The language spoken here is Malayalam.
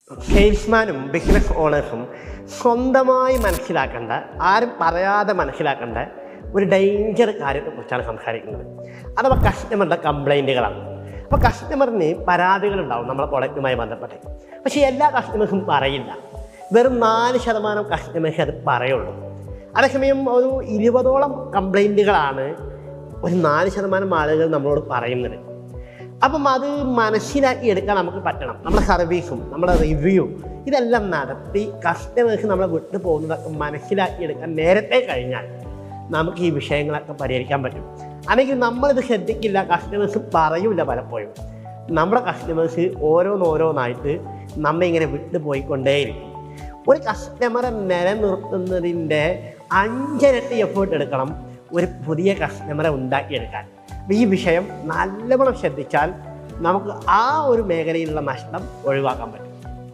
സെയിൽസ്മാനും ബിസിനസ് ഓണേഴ്സും സ്വന്തമായി മനസ്സിലാക്കേണ്ട, ആരും പറയാതെ മനസ്സിലാക്കേണ്ട ഒരു ഡേഞ്ചർ കാര്യത്തെക്കുറിച്ചാണ് സംസാരിക്കുന്നത്. അഥവാ കസ്റ്റമറുടെ കംപ്ലൈൻറ്റുകളാണ്. അപ്പോൾ കസ്റ്റമറിന് പരാതികളുണ്ടാവും നമ്മളെ പ്രൊഡക്റ്റുമായി ബന്ധപ്പെട്ട്. പക്ഷേ എല്ലാ കസ്റ്റമേഴ്സും പറയില്ല. വെറും 4% കസ്റ്റമേഴ്സ് അത് പറയുള്ളൂ. അതേസമയം ഒരു 20ഓളം കംപ്ലൈൻറ്റുകളാണ് ഒരു 4% ആളുകൾ നമ്മളോട് പറയുന്നത്. അപ്പം അത് മനസ്സിലാക്കി എടുക്കാൻ നമുക്ക് പറ്റണം. നമ്മുടെ സർവീസും നമ്മുടെ റിവ്യൂ ഇതെല്ലാം നടത്തി കസ്റ്റമേഴ്സ് നമ്മളെ വിട്ടു പോകുന്നതൊക്കെ മനസ്സിലാക്കി എടുക്കാൻ നേരത്തെ കഴിഞ്ഞാൽ നമുക്ക് ഈ വിഷയങ്ങളൊക്കെ പരിഹരിക്കാൻ പറ്റും. അല്ലെങ്കിൽ നമ്മളിത് ശ്രദ്ധിക്കില്ല, കസ്റ്റമേഴ്സ് പറയൂല. പലപ്പോഴും നമ്മുടെ കസ്റ്റമേഴ്സ് ഓരോന്നായിട്ട് നമ്മെ ഇങ്ങനെ വിട്ടു പോയിക്കൊണ്ടേയിരിക്കും. ഒരു കസ്റ്റമറെ നിലനിർത്തുന്നതിൻ്റെ 5 ഇരട്ടി എഫേർട്ട് എടുക്കണം ഒരു പുതിയ കസ്റ്റമറെ ഉണ്ടാക്കിയെടുക്കാൻ. ഈ വിഷയം നല്ലവണ്ണം ശ്രദ്ധിച്ചാൽ നമുക്ക് ആ ഒരു മേഖലയിലുള്ള നഷ്ടം ഒഴിവാക്കാൻ പറ്റും.